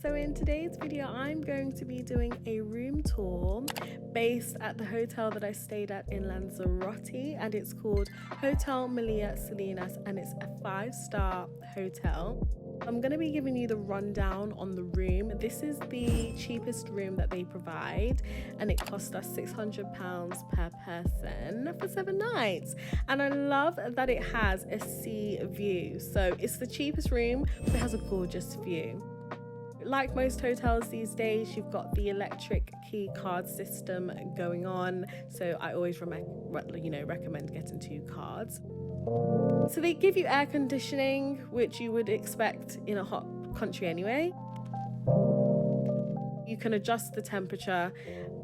So in today's video, I'm going to be doing a room tour based at the hotel that I stayed at in Lanzarote, and it's called Hotel Melia Salinas, and it's a 5-star hotel. I'm going to be giving you the rundown on the room. This is the cheapest room that they provide, and it cost us £600 per person for 7 nighs. And I love that it has a sea view. So it's the cheapest room, but it has a gorgeous view. Like most hotels these days, you've got the electric key card system going on. So I always recommend getting 2 cards. So they give you air conditioning, which you would expect in a hot country anyway. You can adjust the temperature,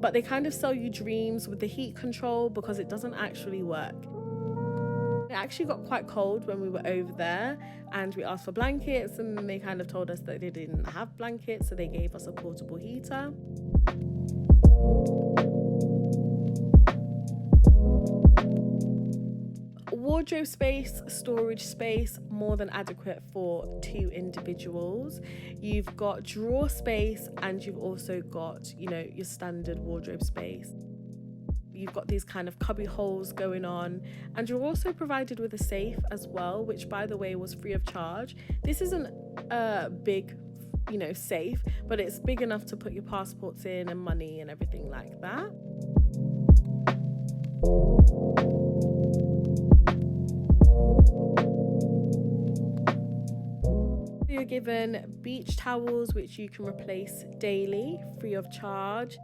but they kind of sell you dreams with the heat control because it doesn't actually work. It actually got quite cold when we were over there, and we asked for blankets, and they kind of told us that they didn't have blankets, so they gave us a portable heater. Wardrobe space, storage space, more than adequate for 2 individuals. You've got drawer space, and you've also got, your standard wardrobe space. You've got these kind of cubby holes going on, and you're also provided with a safe as well, which by the way was free of charge. This isn't a big safe, but it's big enough to put your passports in and money and everything like that. You're given beach towels, which you can replace daily free of charge.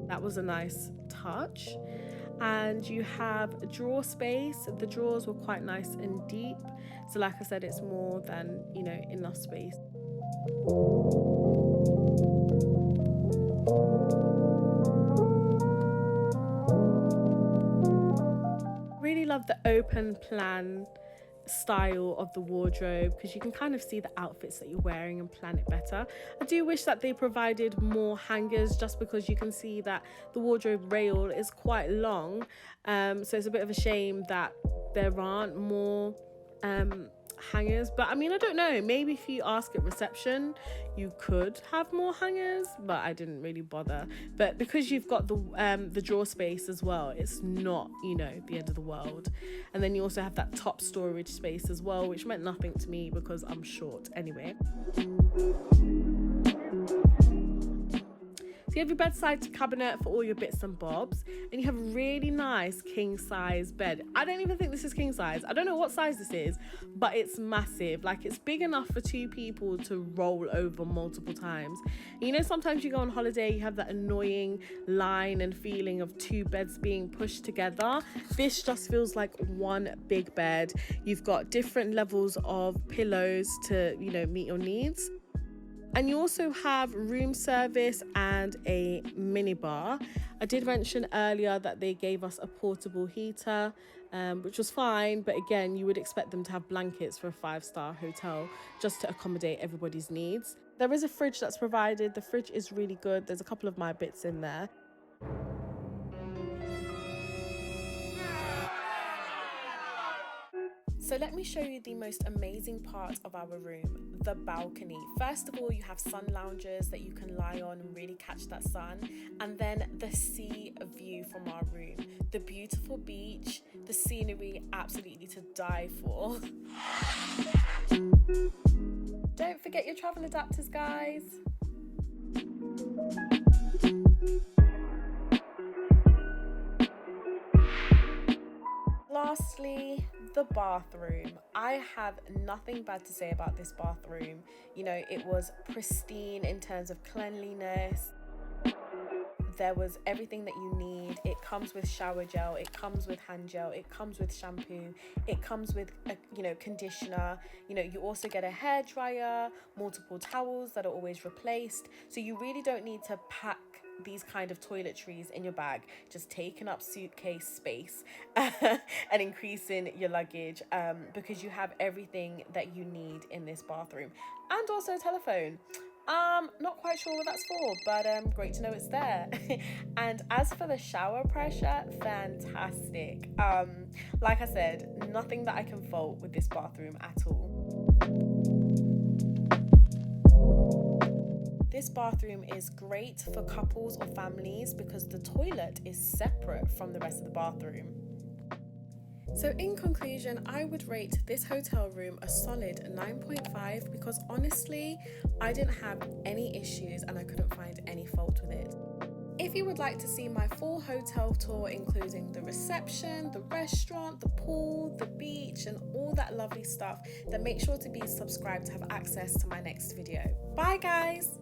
That was a nice touch. And you have drawer space. The drawers were quite nice and deep, so like I said, it's more than enough space. Really love the open plan style of the wardrobe, because you can kind of see the outfits that you're wearing and plan it better. I do wish that they provided more hangers, just because you can see that the wardrobe rail is quite long, so it's a bit of a shame that there aren't more hangers. But I mean, I don't know, maybe if you ask at reception you could have more hangers, but I didn't really bother. But because you've got the drawer space as well, it's not the end of the world. And then you also have that top storage space as well, which meant nothing to me because I'm short anyway. So you have your bedside cabinet for all your bits and bobs, and you have a really nice king size bed. I don't even think this is king size. I don't know what size this is, but it's massive. Like, it's big enough for 2 people to roll over multiple times. Sometimes you go on holiday, you have that annoying line and feeling of 2 beds being pushed together. This just feels like one big bed. You've got different levels of pillows to, meet your needs. And you also have room service and a minibar. I did mention earlier that they gave us a portable heater, which was fine. But again, you would expect them to have blankets for a 5-star hotel just to accommodate everybody's needs. There is a fridge that's provided. The fridge is really good. There's a couple of my bits in there. So let me show you the most amazing part of our room, the balcony. First of all, you have sun loungers that you can lie on and really catch that sun. And then the sea view from our room, the beautiful beach, the scenery, absolutely to die for. Don't forget your travel adapters, guys. Lastly, the bathroom. I have nothing bad to say about this bathroom. It was pristine in terms of cleanliness. There was everything that you need. It comes with shower gel, it comes with hand gel, it comes with shampoo, it comes with a conditioner. You also get a hair dryer, multiple towels that are always replaced. So you really don't need to pack these kind of toiletries in your bag, just taking up suitcase space and increasing your luggage, because you have everything that you need in this bathroom. And also a telephone. Not quite sure what that's for, but great to know it's there. And as for the shower pressure, fantastic. Like I said, nothing that I can fault with this bathroom at all. This bathroom is great for couples or families because the toilet is separate from the rest of the bathroom. So in conclusion, I would rate this hotel room a solid 9.5 because honestly, I didn't have any issues and I couldn't find any fault with it. If you would like to see my full hotel tour, including the reception, the restaurant, the pool, the beach, and all that lovely stuff, then make sure to be subscribed to have access to my next video. Bye guys!